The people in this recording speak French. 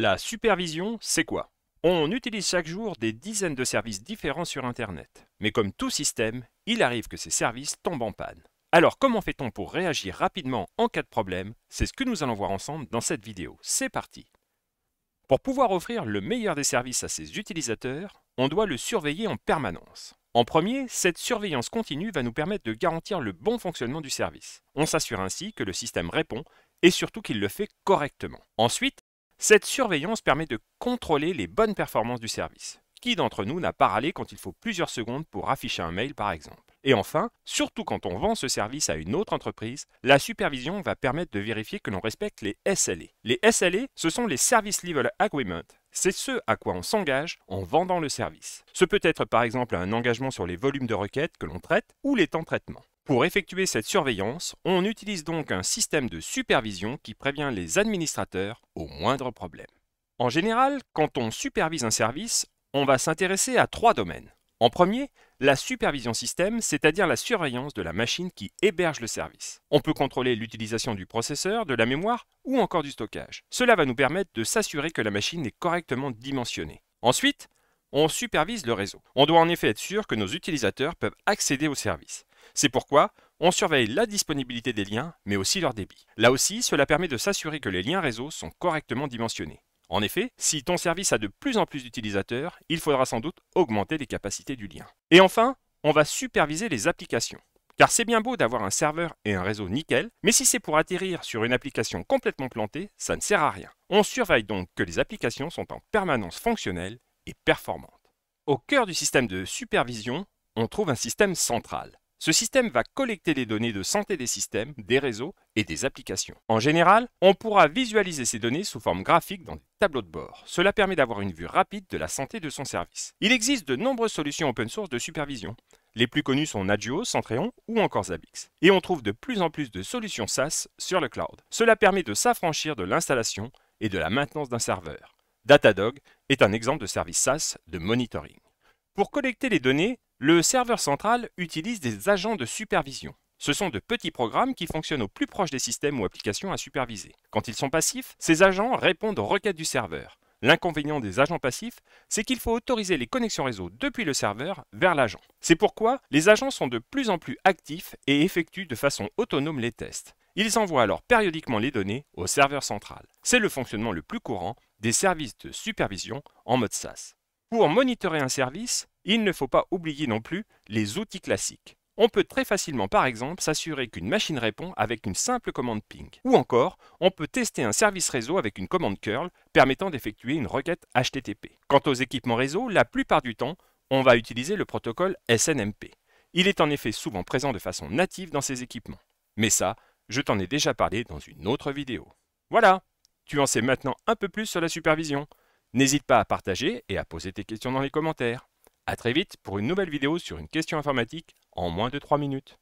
La supervision, c'est quoi? On utilise chaque jour des dizaines de services différents sur Internet. Mais comme tout système, il arrive que ces services tombent en panne. Alors comment fait-on pour réagir rapidement en cas de problème? C'est ce que nous allons voir ensemble dans cette vidéo. C'est parti! Pour pouvoir offrir le meilleur des services à ses utilisateurs, on doit le surveiller en permanence. En premier, cette surveillance continue va nous permettre de garantir le bon fonctionnement du service. On s'assure ainsi que le système répond et surtout qu'il le fait correctement. Ensuite, cette surveillance permet de contrôler les bonnes performances du service. Qui d'entre nous n'a pas râlé quand il faut plusieurs secondes pour afficher un mail par exemple? Et enfin, surtout quand on vend ce service à une autre entreprise, la supervision va permettre de vérifier que l'on respecte les SLA. Les SLA, ce sont les Service Level Agreement. C'est ce à quoi on s'engage en vendant le service. Ce peut être par exemple un engagement sur les volumes de requêtes que l'on traite ou les temps de traitement. Pour effectuer cette surveillance, on utilise donc un système de supervision qui prévient les administrateurs au moindre problème. En général, quand on supervise un service, on va s'intéresser à 3 domaines. En premier, la supervision système, c'est-à-dire la surveillance de la machine qui héberge le service. On peut contrôler l'utilisation du processeur, de la mémoire ou encore du stockage. Cela va nous permettre de s'assurer que la machine est correctement dimensionnée. Ensuite, on supervise le réseau. On doit en effet être sûr que nos utilisateurs peuvent accéder au service. C'est pourquoi on surveille la disponibilité des liens, mais aussi leur débit. Là aussi, cela permet de s'assurer que les liens réseau sont correctement dimensionnés. En effet, si ton service a de plus en plus d'utilisateurs, il faudra sans doute augmenter les capacités du lien. Et enfin, on va superviser les applications. Car c'est bien beau d'avoir un serveur et un réseau nickel, mais si c'est pour atterrir sur une application complètement plantée, ça ne sert à rien. On surveille donc que les applications sont en permanence fonctionnelles et performantes. Au cœur du système de supervision, on trouve un système central. Ce système va collecter les données de santé des systèmes, des réseaux et des applications. En général, on pourra visualiser ces données sous forme graphique dans des tableaux de bord. Cela permet d'avoir une vue rapide de la santé de son service. Il existe de nombreuses solutions open source de supervision. Les plus connues sont Nagios, Centreon ou encore Zabbix. Et on trouve de plus en plus de solutions SaaS sur le cloud. Cela permet de s'affranchir de l'installation et de la maintenance d'un serveur. Datadog est un exemple de service SaaS de monitoring. Pour collecter les données, le serveur central utilise des agents de supervision. Ce sont de petits programmes qui fonctionnent au plus proche des systèmes ou applications à superviser. Quand ils sont passifs, ces agents répondent aux requêtes du serveur. L'inconvénient des agents passifs, c'est qu'il faut autoriser les connexions réseau depuis le serveur vers l'agent. C'est pourquoi les agents sont de plus en plus actifs et effectuent de façon autonome les tests. Ils envoient alors périodiquement les données au serveur central. C'est le fonctionnement le plus courant des services de supervision en mode SaaS. Pour monitorer un service, il ne faut pas oublier non plus les outils classiques. On peut très facilement par exemple s'assurer qu'une machine répond avec une simple commande ping. Ou encore, on peut tester un service réseau avec une commande curl permettant d'effectuer une requête HTTP. Quant aux équipements réseau, la plupart du temps, on va utiliser le protocole SNMP. Il est en effet souvent présent de façon native dans ces équipements. Mais ça, je t'en ai déjà parlé dans une autre vidéo. Voilà, tu en sais maintenant un peu plus sur la supervision. N'hésite pas à partager et à poser tes questions dans les commentaires. À très vite pour une nouvelle vidéo sur une question informatique en moins de 3 minutes.